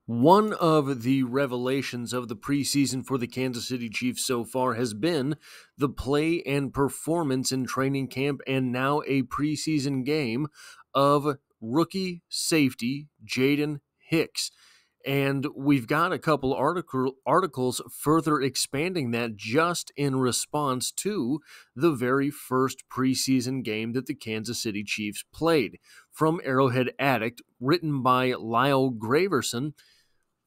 One of the revelations of the preseason for the Kansas City Chiefs so far has been the play and performance in training camp and now a preseason game of rookie safety JAYDEN HICKS. And we've got a couple articles further expanding that just in response to the very first preseason game that the Kansas City Chiefs played. From Arrowhead Addict, written by Lyle Graverson,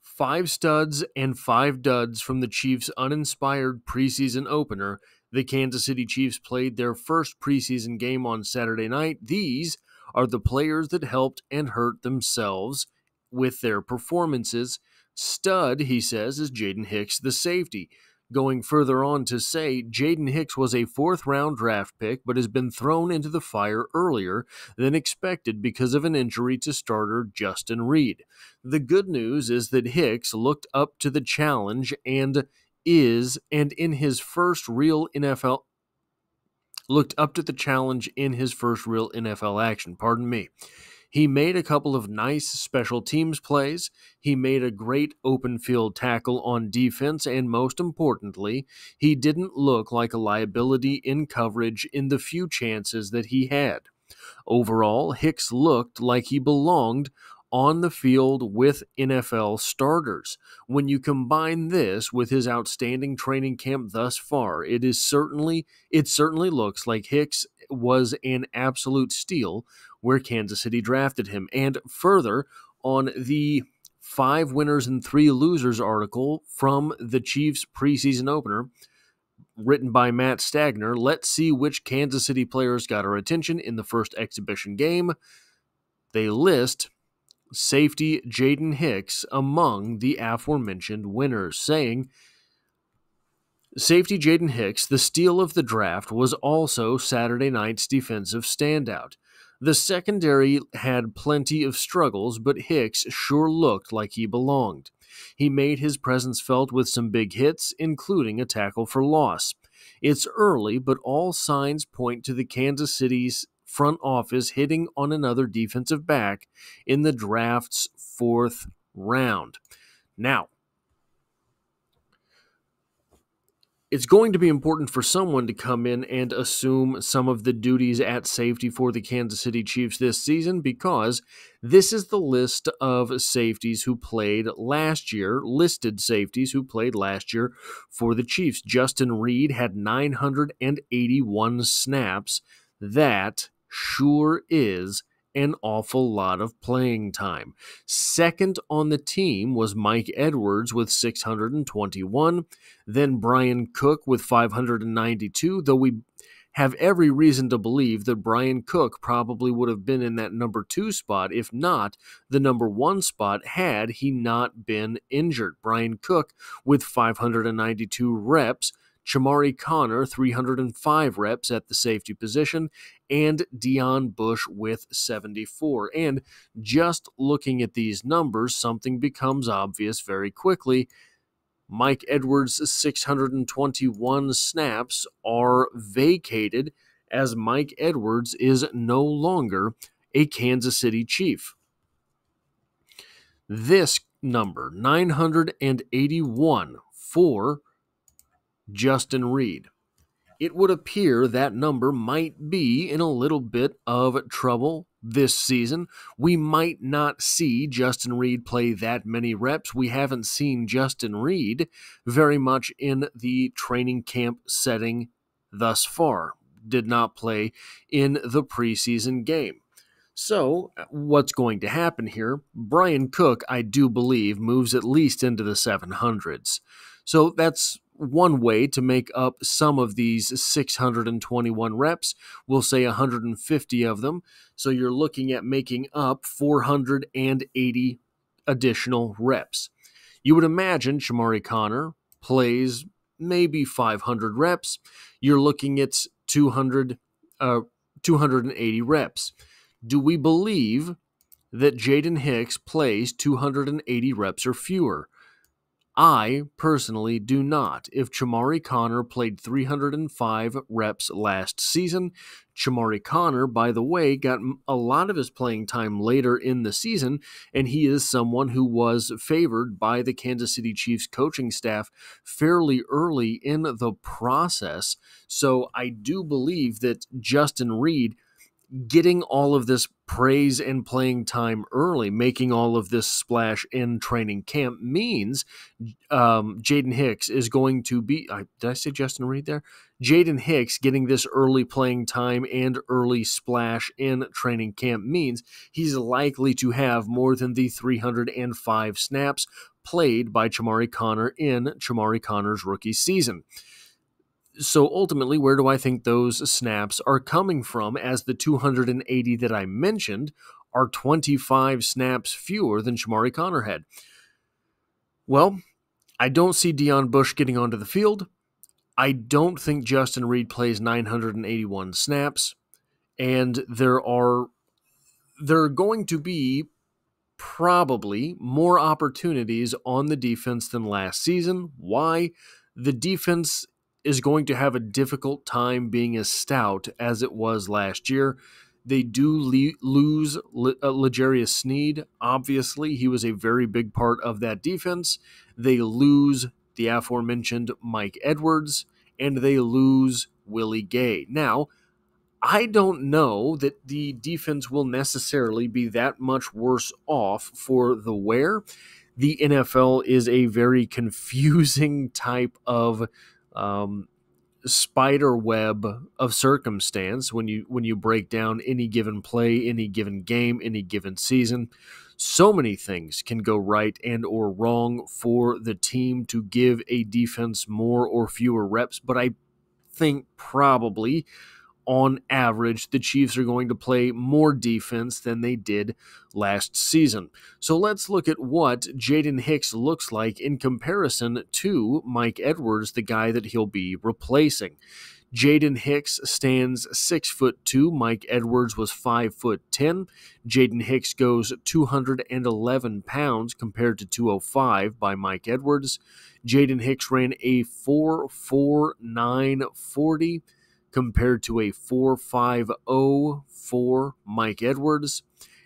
5 studs and 5 duds from the Chiefs' uninspired preseason opener. The Kansas City Chiefs played their first preseason game on Saturday night. These are the players that helped and hurt themselves with their performances. Stud, he says, is JAYDEN HICKS, the safety. Going further on to say, JAYDEN HICKS was a 4th-round draft pick, but has been thrown into the fire earlier than expected because of an injury to starter Justin Reid. The good news is that Hicks looked up to the challenge and in his first real NFL action. He made a couple of nice special teams plays. He made a great open field tackle on defense, and most importantly, he didn't look like a liability in coverage in the few chances that he had. Overall, Hicks looked like he belonged on the field with NFL starters. When you combine this with his outstanding training camp thus far, it certainly looks like Hicks was an absolute steal where Kansas City drafted him. And further, on the 5 winners and 3 losers article from the Chiefs preseason opener, written by Matt Stagner, let's see which Kansas City players got our attention in the first exhibition game. They list safety JAYDEN HICKS among the aforementioned winners, saying, safety JAYDEN HICKS, the steal of the draft, was also Saturday night's defensive standout. The secondary had plenty of struggles, but Hicks sure looked like he belonged. He made his presence felt with some big hits, including a tackle for loss. It's early, but all signs point to the Kansas City's front office hitting on another defensive back in the draft's 4th round. Now, it's going to be important for someone to come in and assume some of the duties at safety for the Kansas City Chiefs this season, because this is the list of safeties who played last year, listed safeties who played last year for the Chiefs. Justin Reid had 981 snaps. That sure is an awful lot of playing time. Second on the team was Mike Edwards with 621, then Brian Cook with 592, though we have every reason to believe that Brian Cook probably would have been in that number 2 spot, if not the number 1 spot, had he not been injured. Brian Cook with 592 reps, Chamari Connor, 305 reps at the safety position, and Dion Bush with 74. And just looking at these numbers, something becomes obvious very quickly. Mike Edwards' 621 snaps are vacated as Mike Edwards is no longer a Kansas City Chief. This number, 981 for Justin Reid. It would appear that number might be in a little bit of trouble this season. We might not see Justin Reid play that many reps. We haven't seen Justin Reid very much in the training camp setting thus far. Did not play in the preseason game. So, what's going to happen here? Brian Cook, I do believe, moves at least into the 700s. So that's one way to make up some of these 621 reps. We'll say 150 of them. So you're looking at making up 480 additional reps. You would imagine Chamari Connor plays maybe 500 reps. You're looking at 280 reps. Do we believe that JAYDEN HICKS plays 280 reps or fewer? I personally do not. If Chamari Connor played 305 reps last season, Chamari Connor, by the way, got a lot of his playing time later in the season, and he is someone who was favored by the Kansas City Chiefs coaching staff fairly early in the process. So I do believe that Justin Reid getting all of this praise and playing time early, making all of this splash in training camp means JAYDEN HICKS is going to be, did I say Justin Reid there? JAYDEN HICKS getting this early playing time and early splash in training camp means he's likely to have more than the 305 snaps played by Chamari Connor in Chamari Connor's rookie season. So ultimately, where do I think those snaps are coming from, as the 280 that I mentioned are 25 snaps fewer than Chamari Connor had? Well, I don't see Deon Bush getting onto the field. I don't think Justin Reid plays 981 snaps. And there are going to be probably more opportunities on the defense than last season. Why? The defense is going to have a difficult time being as stout as it was last year. They do lose L'Jarius Sneed. Obviously, he was a very big part of that defense. They lose the aforementioned Mike Edwards, and they lose Willie Gay. Now, I don't know that the defense will necessarily be that much worse off for the wear. The NFL is a very confusing type of spider web of circumstance when you break down any given play, any given game, any given season. So many things can go right and or wrong for the team to give a defense more or fewer reps, but I think probably on average, the Chiefs are going to play more defense than they did last season. So let's look at what JAYDEN HICKS looks like in comparison to Mike Edwards, the guy that he'll be replacing. JAYDEN HICKS stands 6'2". Mike Edwards was 5'10". JAYDEN HICKS goes 211 pounds compared to 205 by Mike Edwards. JAYDEN HICKS ran a 4.4940 compared to a 4.50 for Mike Edwards.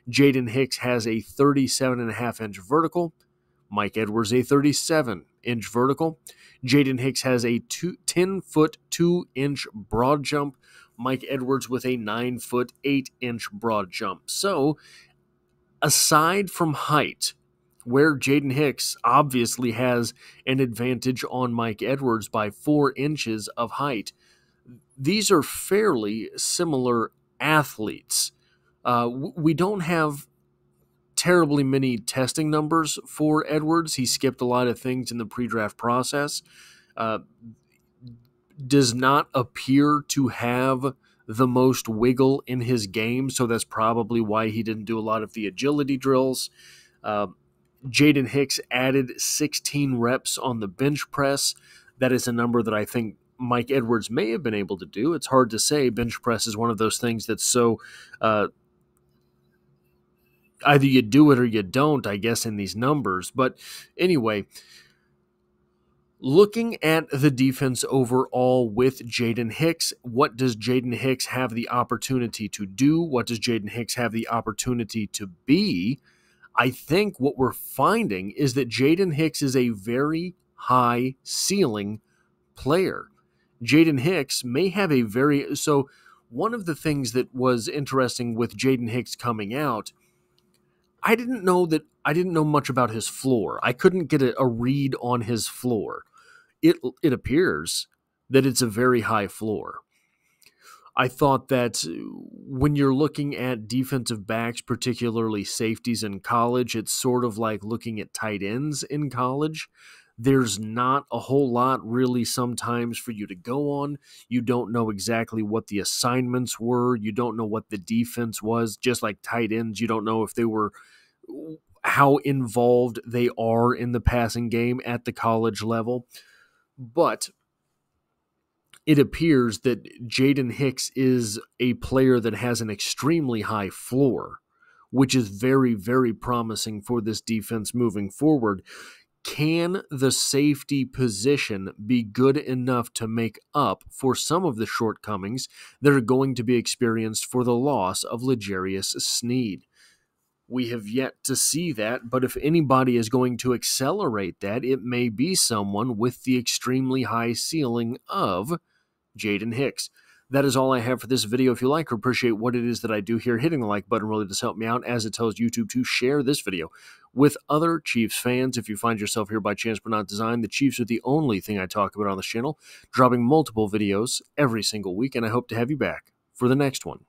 JAYDEN HICKS has a 37.5-inch vertical. Mike Edwards a 37-inch vertical. JAYDEN HICKS has a 10-foot 2-inch broad jump. Mike Edwards with a 9-foot 8-inch broad jump. So, aside from height, where JAYDEN HICKS obviously has an advantage on Mike Edwards by 4 inches of height, these are fairly similar athletes. We don't have terribly many testing numbers for Edwards. He skipped a lot of things in the pre-draft process. Does not appear to have the most wiggle in his game, so that's probably why he didn't do a lot of the agility drills. JAYDEN HICKS added 16 reps on the bench press. That is a number that I think Mike Edwards may have been able to do. It's hard to say. Bench press is one of those things that's so either you do it or you don't, I guess, in these numbers. But anyway, looking at the defense overall with JAYDEN HICKS, what does JAYDEN HICKS have the opportunity to do? What does JAYDEN HICKS have the opportunity to be? I think what we're finding is that JAYDEN HICKS is a very high ceiling player. JAYDEN HICKS may have a very... So one of the things that was interesting with JAYDEN HICKS coming out, I didn't know much about his floor. I couldn't get a read on his floor. It appears that it's a very high floor. I thought that when you're looking at defensive backs, particularly safeties in college, it's sort of like looking at tight ends in college. There's not a whole lot really sometimes for you to go on. You don't know exactly what the assignments were. You don't know what the defense was. Just like tight ends, you don't know if they were, how involved they are in the passing game at the college level. But it appears that JAYDEN HICKS is a player that has an extremely high floor, which is very, very promising for this defense moving forward. Can the safety position be good enough to make up for some of the shortcomings that are going to be experienced for the loss of L'Jarius Sneed? We have yet to see that, but if anybody is going to accelerate that, it may be someone with the extremely high ceiling of JAYDEN Hicks. That is all I have for this video. If you like or appreciate what it is that I do here, hitting the like button really does help me out, as it tells YouTube to share this video with other Chiefs fans. If you find yourself here by chance but not design, the Chiefs are the only thing I talk about on this channel, dropping multiple videos every single week, and I hope to have you back for the next one.